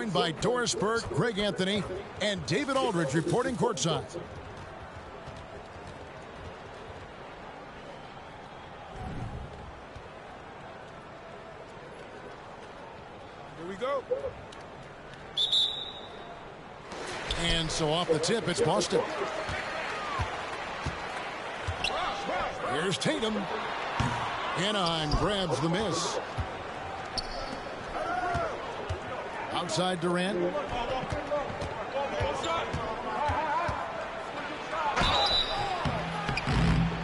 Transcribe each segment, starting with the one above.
joined by Doris Burke, Greg Anthony, and David Aldridge reporting courtside. Here we go. And so off the tip, it's Boston. Here's Tatum. Anaheim grabs the miss. Outside Durant.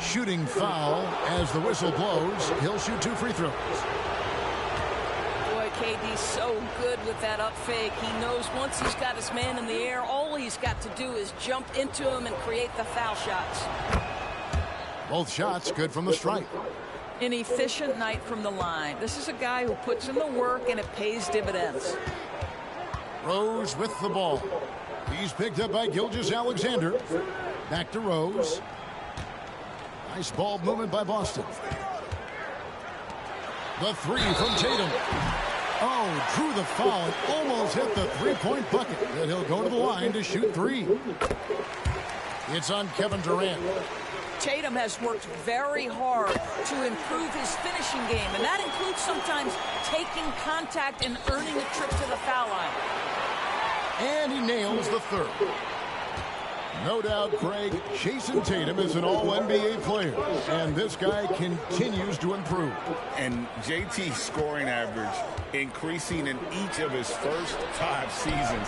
Shooting foul as the whistle blows. He'll shoot 2 free throws. Boy, KD's so good with that up fake. He knows once he's got his man in the air, all he's got to do is jump into him and create the foul shots. Both shots good from the stripe. An efficient night from the line. This is a guy who puts in the work and it pays dividends. Rose with the ball. He's picked up by Gilgeous-Alexander. Back to Rose. Nice ball movement by Boston. The 3 from Tatum. Oh, drew the foul and almost hit the three-point bucket. And he'll go to the line to shoot 3. It's on Kevin Durant. Tatum has worked very hard to improve his finishing game, and that includes sometimes taking contact and earning a trip to the foul line. And he nails the 3rd. No doubt, Craig, Jason Tatum is an all-NBA player, and this guy continues to improve. And JT's scoring average increasing in each of his first 5 seasons.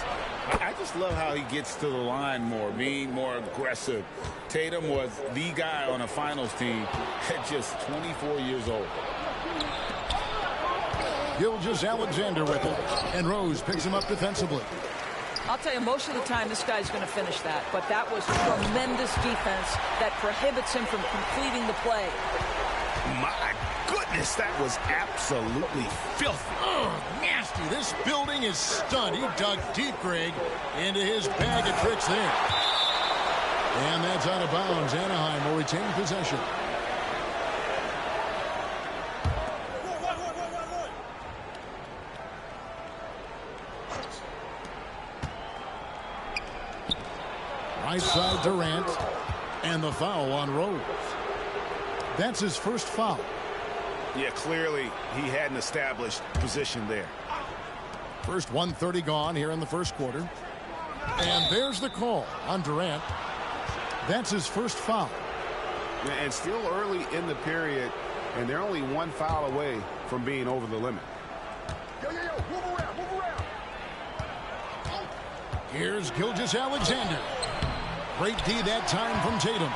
I just love how he gets to the line more, being more aggressive. Tatum was the guy on a finals team at just 24 years old. Gilgeous-Alexander with it, and Rose picks him up defensively. I'll tell you, most of the time this guy's going to finish that, but that was tremendous defense that prohibits him from completing the play. My goodness, that was absolutely filthy. Oh, nasty. This building is stunned. He dug deep, Greg, into his bag of tricks there. And that's out of bounds. Anaheim will retain possession. Right side Durant, and the foul on Rose. That's his first foul. Yeah, clearly he had an established position there. First 1:30 gone here in the first quarter. And there's the call on Durant. That's his first foul. And still early in the period, and they're only 1 foul away from being over the limit. Yo, move around, move around. Here's Gilgeous-Alexander. Great D that time from Tatum.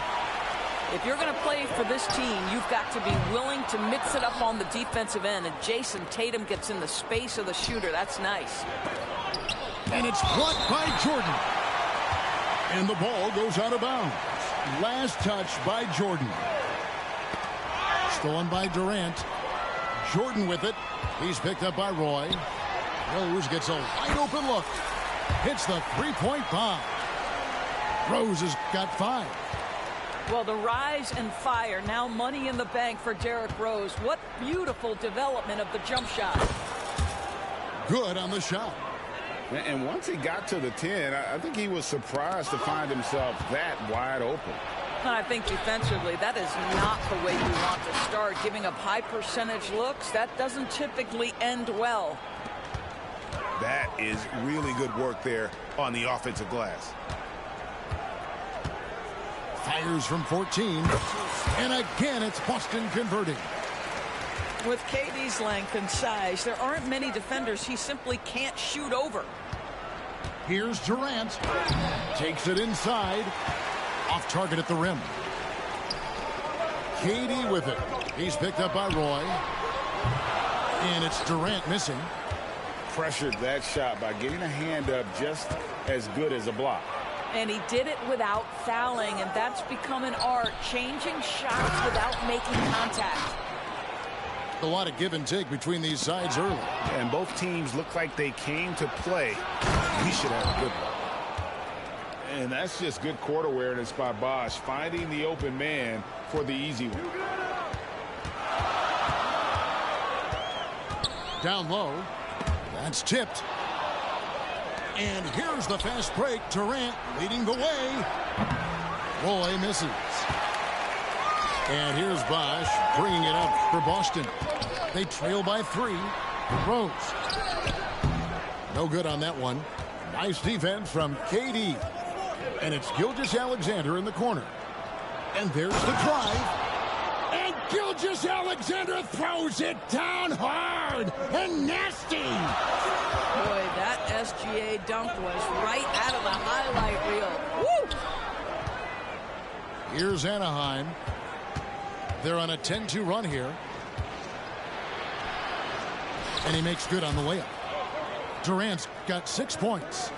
If you're going to play for this team, you've got to be willing to mix it up on the defensive end. And Jason Tatum gets in the space of the shooter. That's nice. And it's blocked by Jordan. And the ball goes out of bounds. Last touch by Jordan. Stolen by Durant. Jordan with it. He's picked up by Roy. Rose gets a wide open look. Hits the three-point bomb. Rose has got 5. Well, the rise and fire, now money in the bank for Derrick Rose. What beautiful development of the jump shot. Good on the shot. And once he got to the 10, I think he was surprised to find himself that wide open. I think defensively, that is not the way you want to start. Giving up high percentage looks, that doesn't typically end well. That is really good work there on the offensive glass. Fires from 14. And again, it's Boston converting. With KD's length and size, there aren't many defenders he simply can't shoot over. Here's Durant. Takes it inside. Off target at the rim. KD with it. He's picked up by Roy. And it's Durant missing. Pressured that shot by getting a hand up just as good as a block. And he did it without fouling, and that's become an art, changing shots without making contact. A lot of give and take between these sides early. And both teams look like they came to play. We should have a good one. And that's just good court awareness by Bosch, finding the open man for the easy one. Down low. That's tipped. And here's the fast break. Durant leading the way. Roy misses. And here's Bosch bringing it up for Boston. They trail by 3. Rose. No good on that one. Nice defense from KD. And it's Gilgeous-Alexander in the corner. And there's the drive. And Gilgeous-Alexander throws it down hard and nasty. Boy, that SGA dunk was right out of the highlight reel. Woo! Here's Anaheim. They're on a 10-2 run here. And he makes good on the layup. Durant's got 6 points.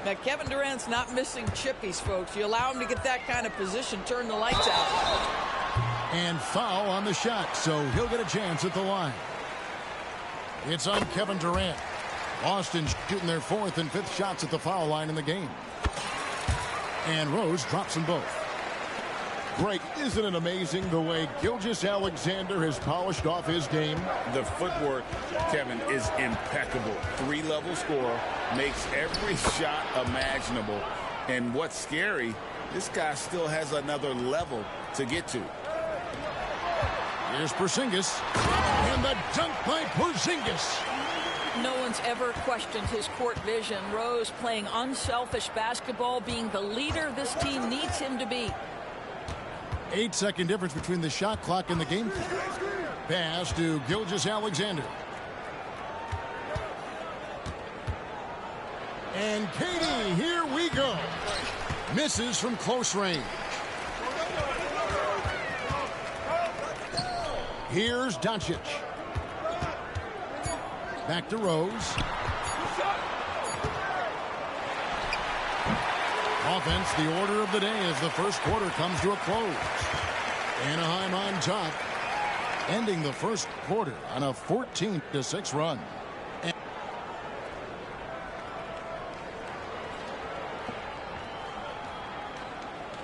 Now, Kevin Durant's not missing chippies, folks. You allow him to get that kind of position, turn the lights out. And foul on the shot, so he'll get a chance at the line. It's on Kevin Durant. Boston shooting their 4th and 5th shots at the foul line in the game. And Rose drops them both. Greg, isn't it amazing the way Gilgeous-Alexander has polished off his game? The footwork, Kevin, is impeccable. 3-level scorer, makes every shot imaginable. And what's scary, this guy still has another level to get to. Here's Porzingis. And the dunk by Porzingis. No one's ever questioned his court vision. Rose playing unselfish basketball, being the leader this team needs him to be. 8-second difference between the shot clock and the game clock. Pass to Gilgeous-Alexander. And KD, here we go. Misses from close range. Here's Doncic. Back to Rose. Offense, the order of the day as the first quarter comes to a close. Anaheim on top, ending the first quarter on a 14-6 run.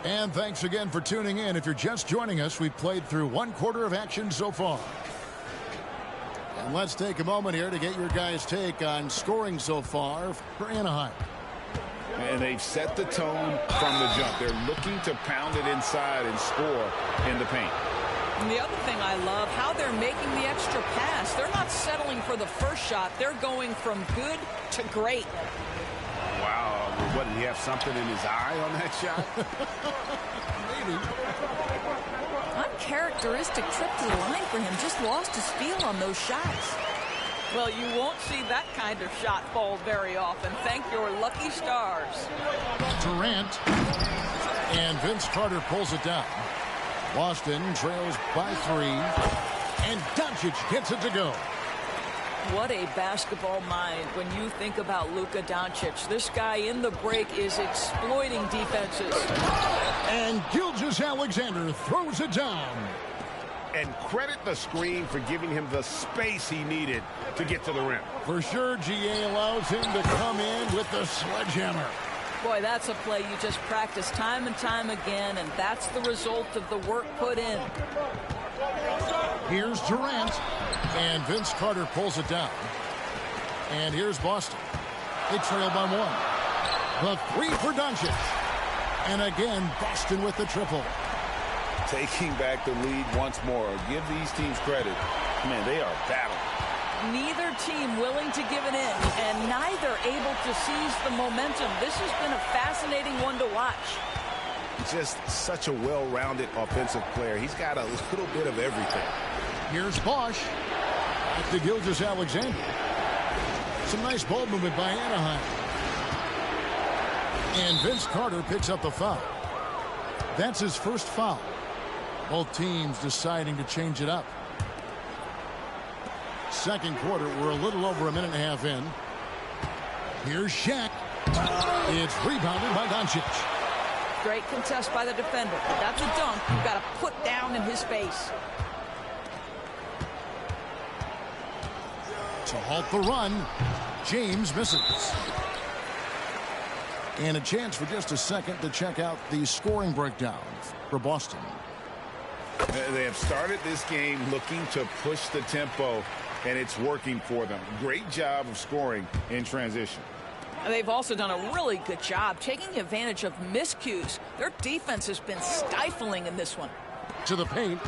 And thanks again for tuning in. If you're just joining us, we've played through 1 quarter of action so far. And let's take a moment here to get your guys' take on scoring so far for Anaheim. And they've set the tone from the jump. They're looking to pound it inside and score in the paint. And the other thing I love, how they're making the extra pass. They're not settling for the first shot. They're going from good to great. Wow. What, did he have something in his eye on that shot? Maybe. Uncharacteristic trip to the line for him. Just lost his feel on those shots. Well, you won't see that kind of shot fall very often. Thank your lucky stars. Durant. And Vince Carter pulls it down. Boston trails by 3. And Doncic gets it to go. What a basketball mind when you think about Luka Doncic. This guy in the break is exploiting defenses. And Gilgeous-Alexander throws it down. And credit the screen for giving him the space he needed to get to the rim. For sure, GA allows him to come in with the sledgehammer. Boy, that's a play you just practice time and time again, and that's the result of the work put in. Here's Durant. And Vince Carter pulls it down. And here's Boston. They trail by 1. The 3 for Doncic. And again, Boston with the triple. Taking back the lead once more. Give these teams credit. Man, they are battling. Neither team willing to give it in, and neither able to seize the momentum. This has been a fascinating one to watch. Just such a well-rounded offensive player. He's got a little bit of everything. Here's Bosch. Back to Gilgeous-Alexander. Some nice ball movement by Anaheim. And Vince Carter picks up the foul. That's his first foul. Both teams deciding to change it up. Second quarter, we're a little over a minute and a half in. Here's Shaq. It's rebounded by Doncic. Great contest by the defender. That's a dunk you've got to put down in his face. To halt the run, James misses. And a chance for just a second to check out the scoring breakdown for Boston. They have started this game looking to push the tempo, and it's working for them. Great job of scoring in transition. They've also done a really good job taking advantage of miscues. Their defense has been stifling in this one. To the paint.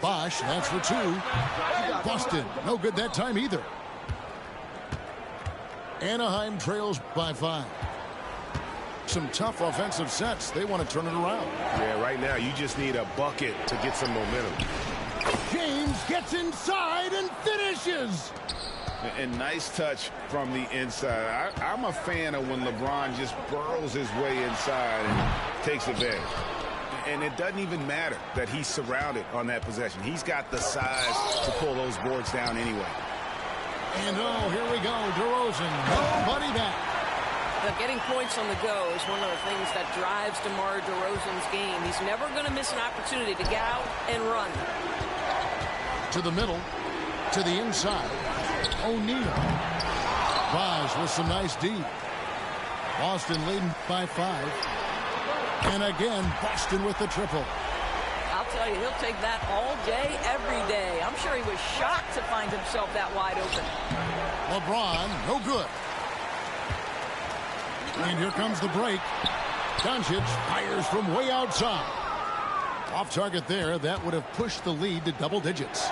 Bosch, that's for two. Boston, no good that time either. Anaheim trails by 5. Some tough offensive sets. They want to turn it around. Yeah, right now you just need a bucket to get some momentum. James gets inside and finishes. And nice touch from the inside. I'm a fan of when LeBron just burrows his way inside and takes advantage. And it doesn't even matter that he's surrounded on that possession. He's got the size to pull those boards down anyway. And oh, here we go. DeRozan, nobody back. Now, getting points on the go is one of the things that drives DeMar DeRozan's game. He's never going to miss an opportunity to get out and run. To the middle, to the inside. O'Neal. Bosch with some nice D. Boston leading by 5. And again, Boston with the triple. I'll tell you, he'll take that all day, every day. I'm sure he was shocked to find himself that wide open. LeBron, no good. And here comes the break. Doncic fires from way outside. Off target there. That would have pushed the lead to double digits.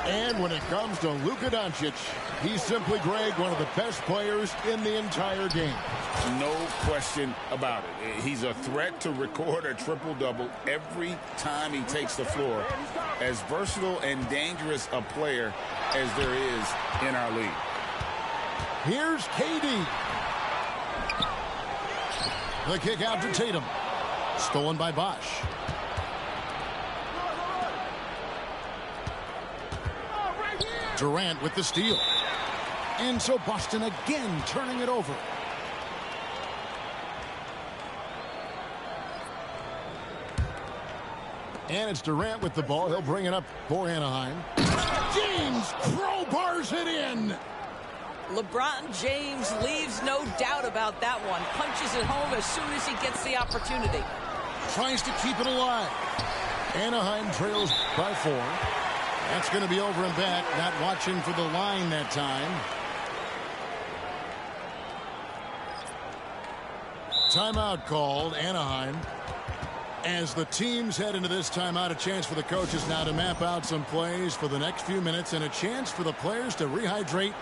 And when it comes to Luka Doncic, he's simply, Greg, one of the best players in the entire game. No question about it. He's a threat to record a triple-double every time he takes the floor. As versatile and dangerous a player as there is in our league. Here's KD. The kick out to Tatum. Stolen by Bosch. Durant with the steal. And so Boston again turning it over. And it's Durant with the ball. He'll bring it up for Anaheim. James crowbars it in. LeBron James leaves no doubt about that one. Punches it home as soon as he gets the opportunity. Tries to keep it alive. Anaheim trails by 4. That's going to be over and back. Not watching for the line that time. Timeout called, Anaheim. As the teams head into this timeout, a chance for the coaches now to map out some plays for the next few minutes and a chance for the players to rehydrate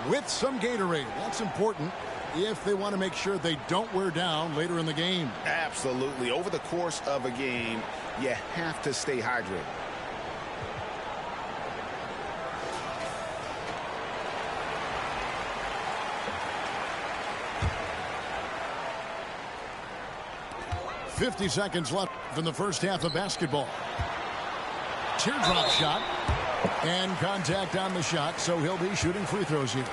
with some Gatorade. That's important if they want to make sure they don't wear down later in the game. Absolutely. Over the course of a game, you have to stay hydrated. .50 seconds left in the first half of basketball. Teardrop shot. And contact on the shot, so he'll be shooting free throws here.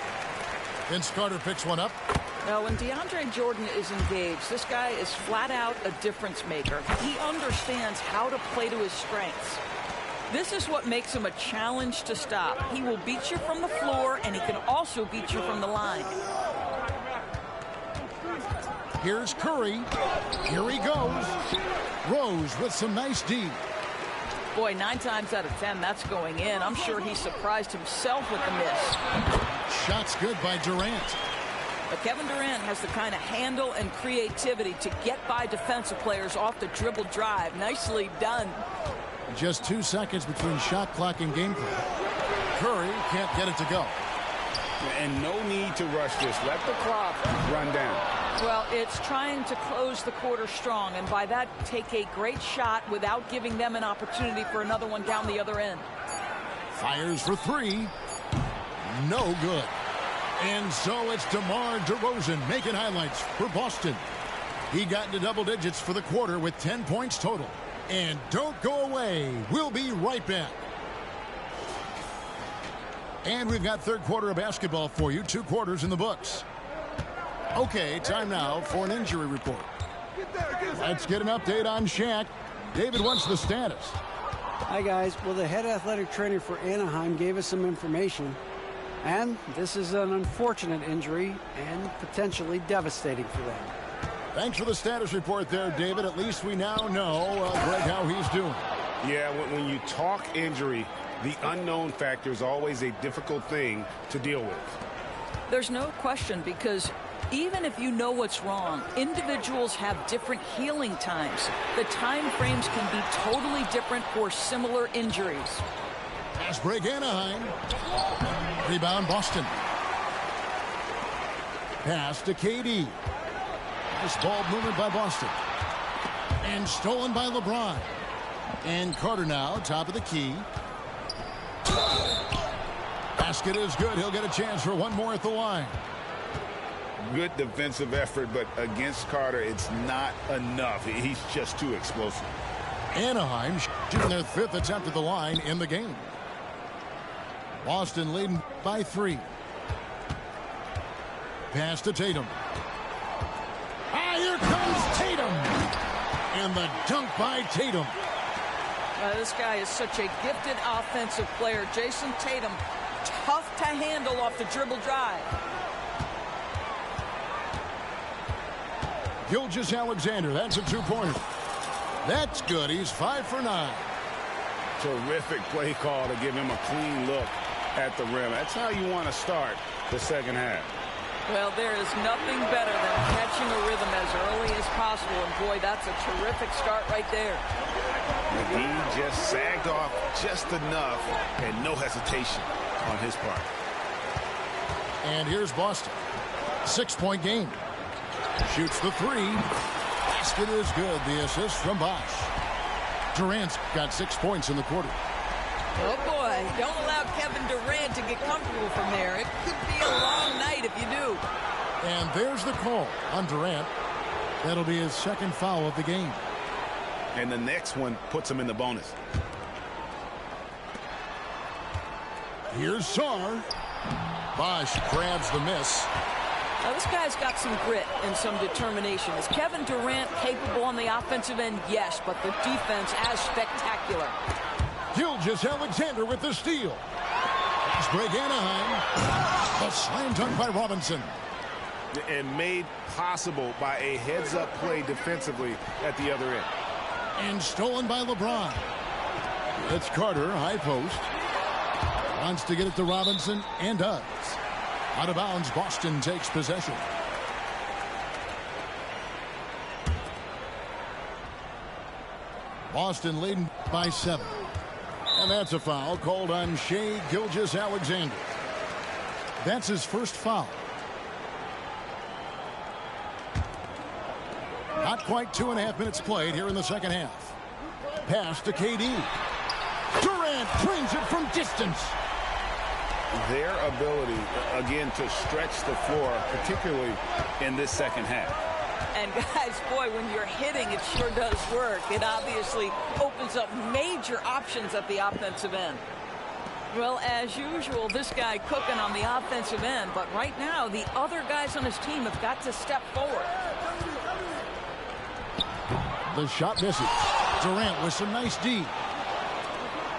Vince Carter picks one up. Now, when DeAndre Jordan is engaged, this guy is flat out a difference maker. He understands how to play to his strengths. This is what makes him a challenge to stop. He will beat you from the floor, and he can also beat you from the line. Here's Curry. Here he goes. Rose with some nice D. Boy, 9 times out of 10, that's going in. I'm sure he surprised himself with the miss. Shots good by Durant. But Kevin Durant has the kind of handle and creativity to get by defensive players off the dribble drive. Nicely done. Just 2 seconds between shot clock and game clock. Curry can't get it to go. And no need to rush this. Let the clock run down. Well, it's trying to close the quarter strong, and by that, take a great shot without giving them an opportunity for another one down the other end. Fires for 3. No good. And so it's DeMar DeRozan making highlights for Boston. He got into double digits for the quarter with 10 points total. And don't go away. We'll be right back. And we've got third quarter of basketball for you. 2 quarters in the books. Okay, time now for an injury report. Let's get an update on Shaq. David, what's the status? Hi, guys. Well, the head athletic trainer for Anaheim gave us some information. And this is an unfortunate injury and potentially devastating for them. Thanks for the status report there, David. At least we now know, Greg, how he's doing. Yeah, when you talk injury, The unknown factor is always a difficult thing to deal with. There's no question, because even if you know what's wrong, individuals have different healing times. The time frames can be totally different for similar injuries. Pass break Anaheim. Rebound Boston. Pass to KD. Nice ball movement by Boston. And stolen by LeBron. And Carter now, top of the key. Basket is good. He'll get a chance for one more at the line. Good defensive effort, but against Carter, it's not enough. He's just too explosive. Anaheim shooting their 5th attempt at the line in the game. Boston leading by 3. Pass to Tatum. Here comes Tatum. And the dunk by Tatum. This guy is such a gifted offensive player. Jason Tatum, tough to handle off the dribble drive. Gilgeous-Alexander, that's a 2-pointer. That's good. He's 5 for 9. Terrific play call to give him a clean look at the rim. That's how you want to start the second half. Well, there is nothing better than catching a rhythm as early as possible. And, boy, that's a terrific start right there. McGee just sagged off just enough, and no hesitation on his part. And here's Boston. 6-point game. Shoots the 3. Basket is good. The assist from Bosch. Durant's got 6 points in the quarter. Oh, boy. Don't allow Kevin Durant to get comfortable from there. It could be a long night if you do. And there's the call on Durant. That'll be his 2nd foul of the game. And the next one puts him in the bonus. Here's Sarr. Bosch grabs the miss. Now, this guy's got some grit and some determination. Is Kevin Durant capable on the offensive end? Yes, but the defense as spectacular. Gilgeous-Alexander with the steal. Pass break Anaheim. The slam dunk by Robinson. And made possible by a heads-up play defensively at the other end. And stolen by LeBron. It's Carter, high post. Wants to get it to Robinson, and does. Out of bounds, Boston takes possession. Boston leading by 7. And that's a foul called on Shai Gilgeous-Alexander. That's his first foul. Not quite 2.5 minutes played here in the second half. Pass to KD. Durant brings it from distance. Their ability, again, to stretch the floor, particularly in this second half. And, guys, boy, when you're hitting, it sure does work. It obviously opens up major options at the offensive end. Well, as usual, this guy cooking on the offensive end. But right now, the other guys on his team have got to step forward. The shot misses. Durant with some nice D.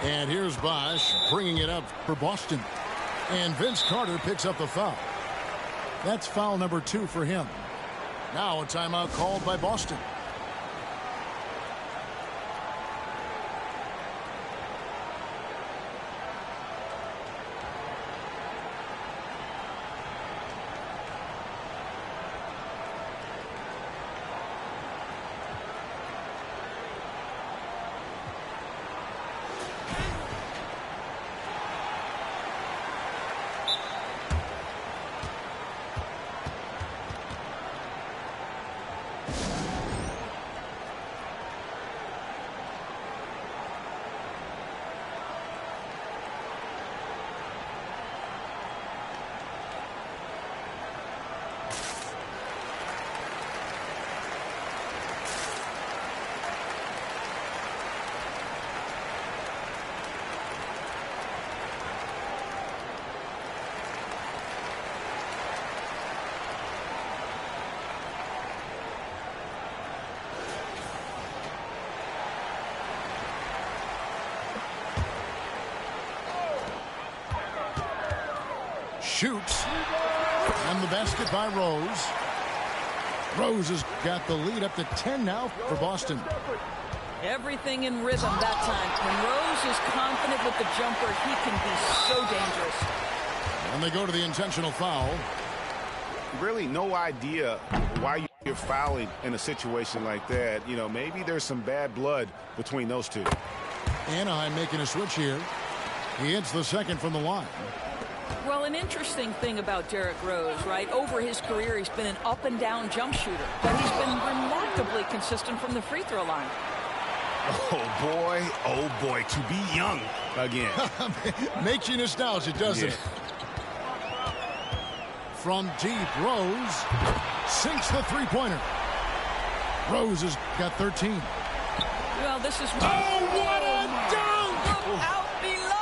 And here's Bosch bringing it up for Boston. And Vince Carter picks up the foul. That's foul number 2 for him. Now a timeout called by Boston. Shoots. And the basket by Rose. Rose has got the lead up to 10 now for Boston. Everything in rhythm that time. When Rose is confident with the jumper, he can be so dangerous. And they go to the intentional foul. Really no idea why you're fouling in a situation like that. You know, maybe there's some bad blood between those two. Anaheim making a switch here. He hits the second from the line. Well, an interesting thing about Derrick Rose, right? Over his career, he's been an up-and-down jump shooter, but he's been remarkably consistent from the free throw line. Oh boy, to be young again. Makes you nostalgic, doesn't it? From deep, Rose sinks the three-pointer. Rose has got 13. Well, this is... Oh, what a dunk! Look out below!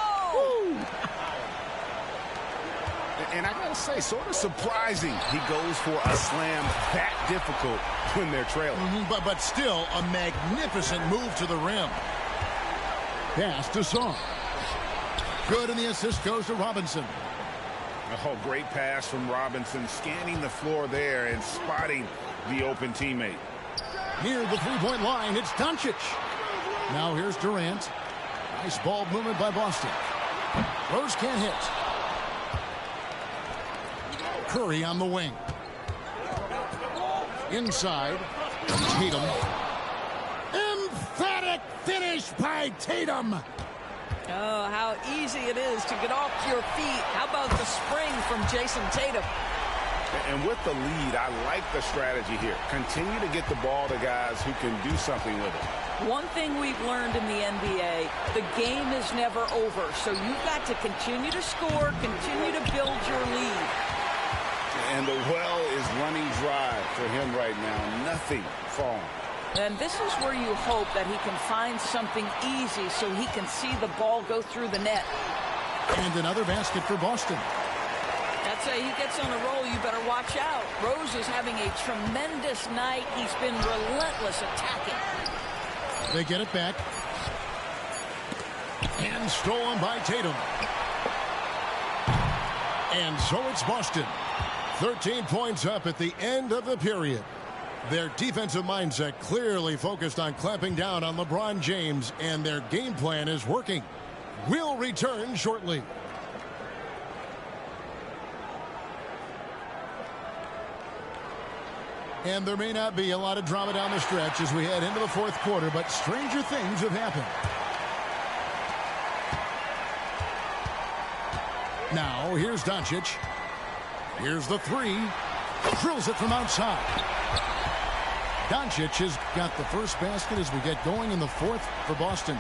And I gotta say, sort of surprising he goes for a slam that difficult when they're trailing. But still a magnificent move to the rim. Pass to Song. Good, and the assist goes to Robinson. Oh, great pass from Robinson, scanning the floor there and spotting the open teammate. Near the three-point line, it's Doncic. Now here's Durant. Nice ball movement by Boston. Rose can't hit. Curry on the wing. Inside, Tatum. Emphatic finish by Tatum. Oh, how easy it is to get off your feet. How about the spring from Jason Tatum? And with the lead, I like the strategy here. Continue to get the ball to guys who can do something with it. One thing we've learned in the NBA, the game is never over. So you've got to continue to score, continue to build your lead. And the well is running dry for him right now. Nothing falling. And this is where you hope that he can find something easy so he can see the ball go through the net. And another basket for Boston. That's he gets on a roll, you better watch out. Rose is having a tremendous night. He's been relentless attacking. They get it back. And stolen by Tatum. And so it's Boston. 13 points up at the end of the period. Their defensive mindset clearly focused on clamping down on LeBron James, and their game plan is working. We'll return shortly. And there may not be a lot of drama down the stretch as we head into the fourth quarter, but stranger things have happened. Now, here's Doncic. Here's the three. Drills it from outside. Doncic has got the first basket as we get going in the fourth for Boston.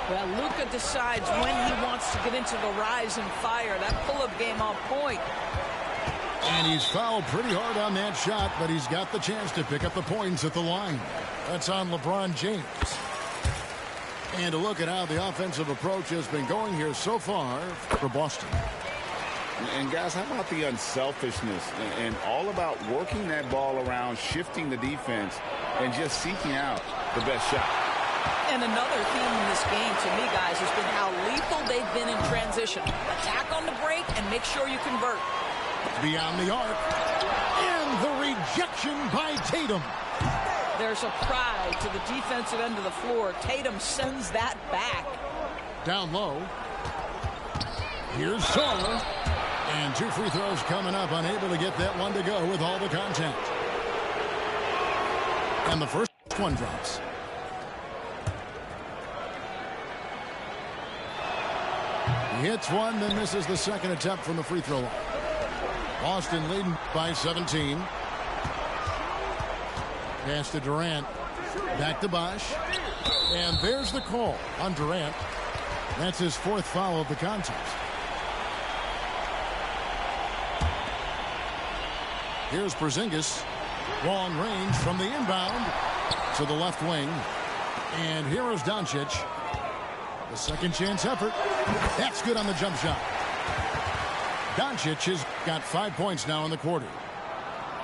Well, Luka decides when he wants to get into the rise and fire. That pull-up game on point. And he's fouled pretty hard on that shot, but he's got the chance to pick up the points at the line. That's on LeBron James. And a look at how the offensive approach has been going here so far for Boston. And guys, how about the unselfishness and all about working that ball around, shifting the defense, and just seeking out the best shot. And another theme in this game to me, guys, has been how lethal they've been in transition. Attack on the break and make sure you convert. Beyond the arc. And the rejection by Tatum. There's a pride to the defensive end of the floor. Tatum sends that back. Down low. Here's Sawyer. And two free throws coming up, unable to get that one to go with all the contact. And the first one drops. He hits one, then misses the second attempt from the free throw line. Boston leading by 17. Pass to Durant. Back to Bosh. And there's the call on Durant. That's his fourth foul of the contest. Here's Porzingis. Long range from the inbound to the left wing. And here is Doncic. The second chance effort. That's good on the jump shot. Doncic has got 5 points now in the quarter.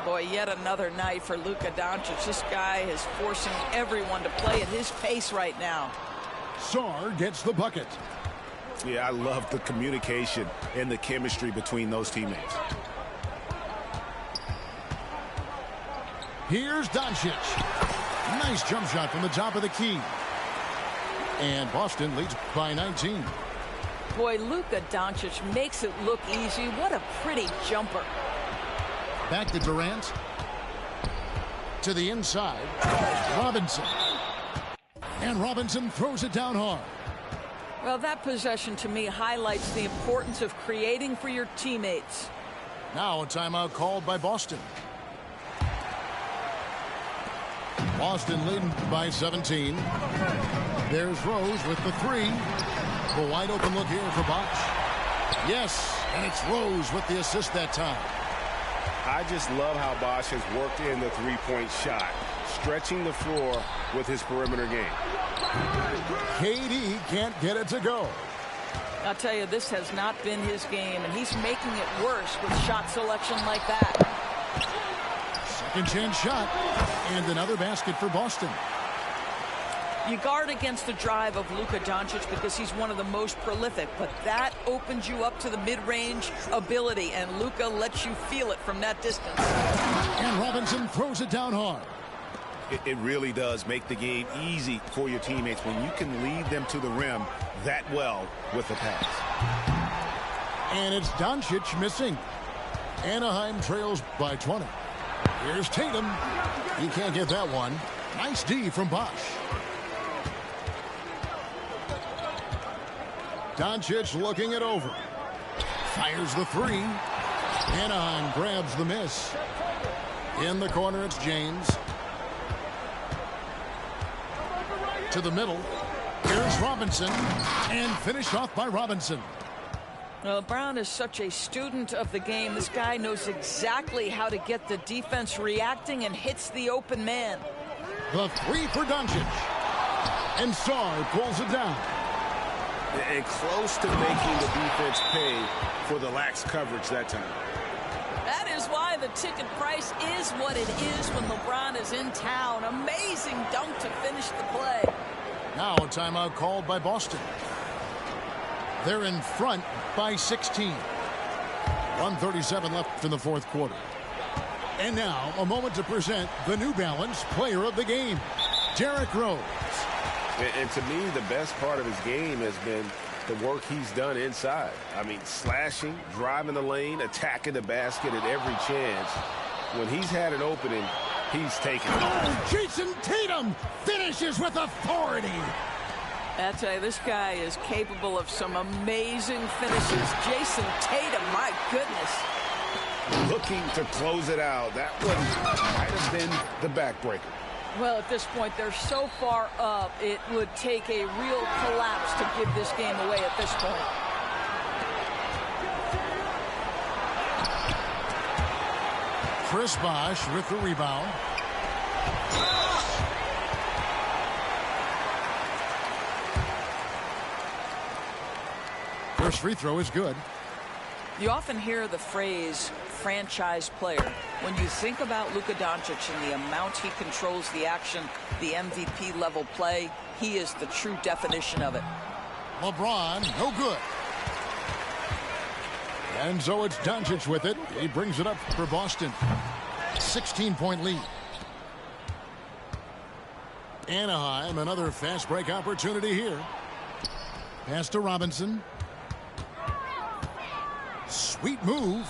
Boy, yet another night for Luka Doncic. This guy is forcing everyone to play at his pace right now. Sarr gets the bucket. Yeah, I love the communication and the chemistry between those teammates. Here's Doncic. Nice jump shot from the top of the key. And Boston leads by 19. Boy, Luka Doncic makes it look easy. What a pretty jumper. Back to Durant. To the inside. Robinson. And Robinson throws it down hard. Well, that possession to me highlights the importance of creating for your teammates. Now a timeout called by Boston. Boston leading by 17. There's Rose with the three. A wide open look here for Bosh. Yes, and it's Rose with the assist that time. I just love how Bosh has worked in the three-point shot, stretching the floor with his perimeter game. KD can't get it to go. I'll tell you, this has not been his game, and he's making it worse with shot selection like that. Second chance shot, and another basket for Boston. You guard against the drive of Luka Doncic because he's one of the most prolific, but that opens you up to the mid-range ability, and Luka lets you feel it from that distance. And Robinson throws it down hard. It really does make the game easy for your teammates when you can lead them to the rim that well with the pass. And it's Doncic missing. Anaheim trails by 20. Here's Tatum. He can't get that one. Nice D from Bosh. Doncic looking it over. Fires the three. Anaheim grabs the miss. In the corner, it's James. To the middle. Here's Robinson. And finished off by Robinson. Well, Brown is such a student of the game. This guy knows exactly how to get the defense reacting and hits the open man. The three for Doncic. And Sarr pulls it down. And close to making the defense pay for the lax coverage that time. That is why the ticket price is what it is when LeBron is in town. Amazing dunk to finish the play. Now a timeout called by Boston. They're in front by 16. 1:37 left in the fourth quarter. And now a moment to present the New Balance Player of the Game, Derrick Rose. And to me, the best part of his game has been the work he's done inside. I mean, slashing, driving the lane, attacking the basket at every chance. When he's had an opening, he's taken it. Oh, Jason Tatum finishes with authority. I tell you, this guy is capable of some amazing finishes. Jason Tatum, my goodness. Looking to close it out. That one might have been the backbreaker. Well, at this point, they're so far up, it would take a real collapse to give this game away at this point. Chris Bosh with the rebound. First free throw is good. You often hear the phrase franchise player. When you think about Luka Doncic and the amount he controls the action, the MVP level play, he is the true definition of it. LeBron, no good. And so it's Doncic with it. He brings it up for Boston. 16-point lead. Anaheim, another fast break opportunity here. Pass to Robinson. Sweet move.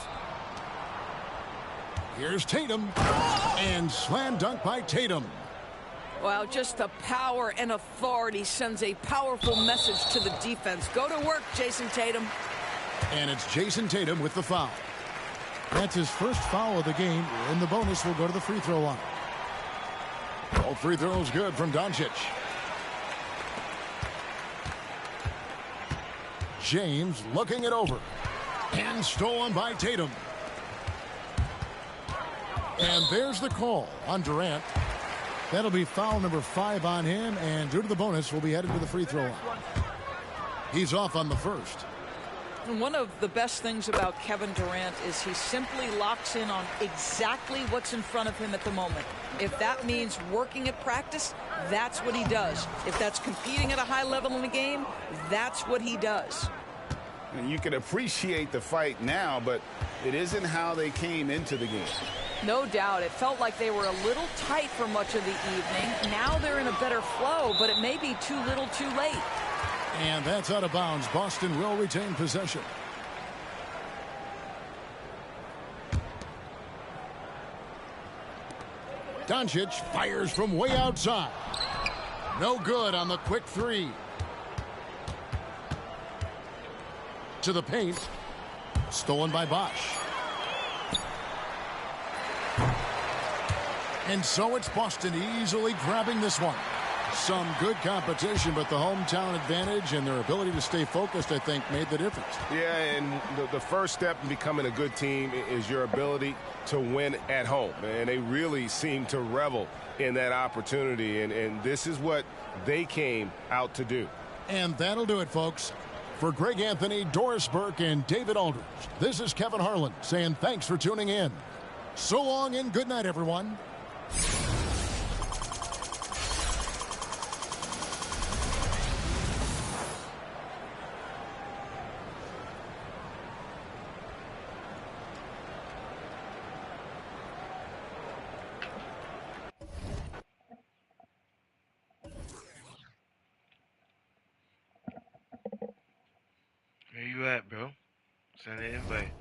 Here's Tatum. And slam dunk by Tatum. Well, just the power and authority sends a powerful message to the defense. Go to work, Jason Tatum. And it's Jason Tatum with the foul. That's his first foul of the game, and the bonus will go to the free throw line. All free throws good from Doncic. James looking it over. And stolen by Tatum. And there's the call on Durant. That'll be foul number 5 on him, and due to the bonus, will be headed to the free throw line. He's off on the first. And one of the best things about Kevin Durant is he simply locks in on exactly what's in front of him at the moment. If that means working at practice, that's what he does. If that's competing at a high level in the game, that's what he does. And you can appreciate the fight now, but it isn't how they came into the game. No doubt. It felt like they were a little tight for much of the evening. Now they're in a better flow, but it may be too little too late. And that's out of bounds. Boston will retain possession. Doncic fires from way outside. No good on the quick three. To the paint. Stolen by Bosch. And so it's Boston easily grabbing this one. Some good competition, but the hometown advantage and their ability to stay focused, I think, made the difference. Yeah, and the first step in becoming a good team is your ability to win at home. And they really seem to revel in that opportunity, and this is what they came out to do. And that'll do it, folks. For Greg Anthony, Doris Burke, and David Aldridge, this is Kevin Harlan saying thanks for tuning in. So long and good night, everyone. Where you at, bro? Send an invite.